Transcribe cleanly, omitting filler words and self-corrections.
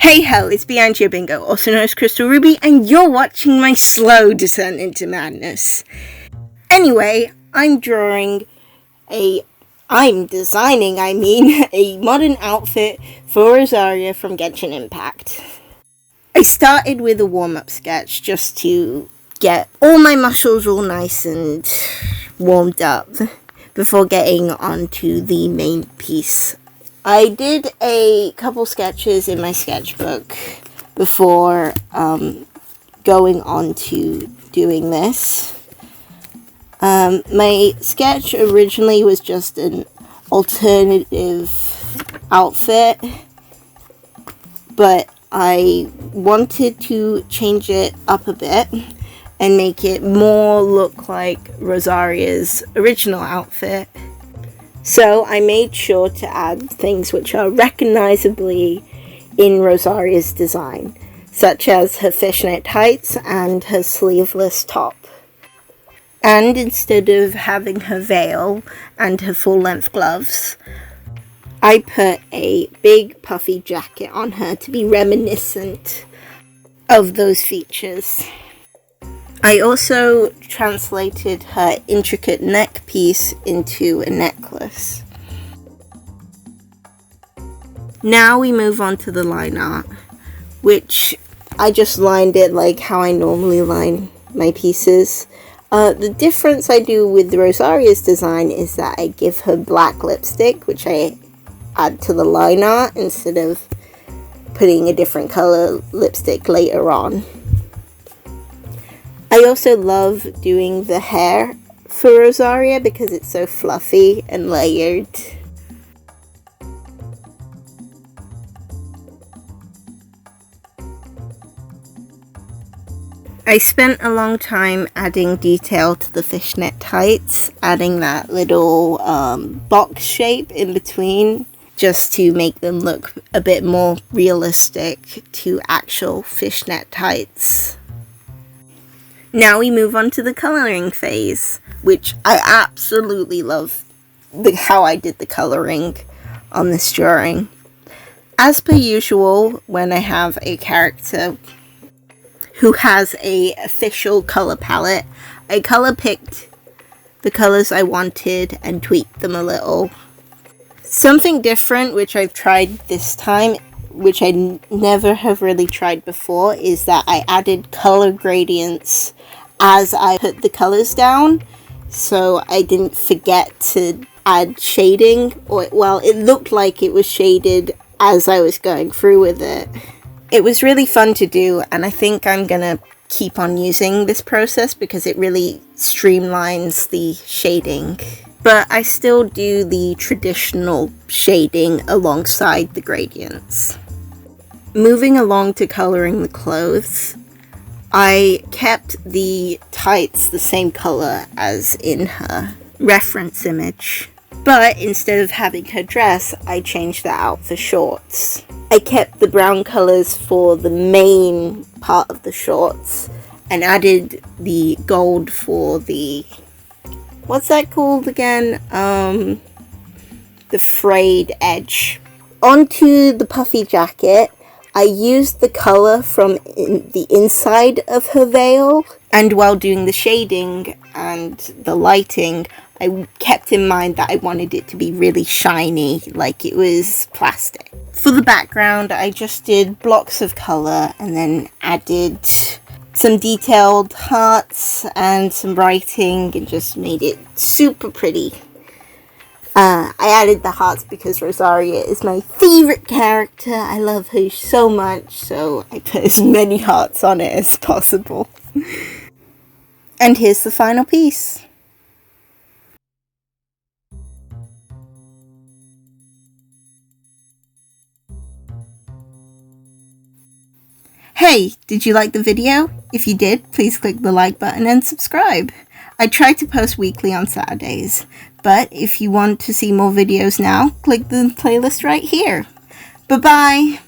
Hey ho, it's Bianca Bingo, also known as CristelRubey, and you're watching my slow descent into madness. Anyway, I'm designing a modern outfit for Rosaria from Genshin Impact. I started with a warm-up sketch just to get all my muscles all nice and warmed up before getting onto the main piece. I did a couple sketches in my sketchbook before going on to doing this. My sketch originally was just an alternative outfit, but I wanted to change it up a bit and make it more look like Rosaria's original outfit. So I made sure to add things which are recognizably in Rosaria's design, such as her fishnet tights and her sleeveless top. And instead of having her veil and her full-length gloves, I put a big puffy jacket on her to be reminiscent of those features. I also translated her intricate neck piece into a necklace. Now we move on to the line art, which I just lined it like how I normally line my pieces. The difference I do with Rosaria's design is that I give her black lipstick, which I add to the line art instead of putting a different color lipstick later on. I also love doing the hair for Rosaria because it's so fluffy and layered. I spent a long time adding detail to the fishnet tights, adding that little box shape in between just to make them look a bit more realistic to actual fishnet tights. Now we move on to the coloring phase, which I absolutely love how I did the coloring on this drawing. As per usual, when I have a character who has a official color palette, I color picked the colors I wanted and tweaked them a little. Something different which I've tried this time, which I never have really tried before, is that I added color gradients as I put the colors down, so I didn't forget to add shading, well, it looked like it was shaded as I was going through with it. It was really fun to do, and I think I'm gonna keep on using this process because it really streamlines the shading. But I still do the traditional shading alongside the gradients. Moving along to coloring the clothes, I kept the tights the same color as in her reference image, but instead of having her dress, I changed that out for shorts. I kept the brown colors for the main part of the shorts and added the gold for the, what's that called again? The frayed edge. Onto the puffy jacket, I used the color from the inside of her veil, and while doing the shading and the lighting, I kept in mind that I wanted it to be really shiny, like it was plastic. For the background, I just did blocks of color and then added some detailed hearts and some writing and just made it super pretty. I added the hearts because Rosaria is my favorite character. I love her so much, so I put as many hearts on it as possible. And here's the final piece. Hey, did you like the video? If you did, please click the like button and subscribe. I try to post weekly on Saturdays, but if you want to see more videos now, click the playlist right here. Bye-bye!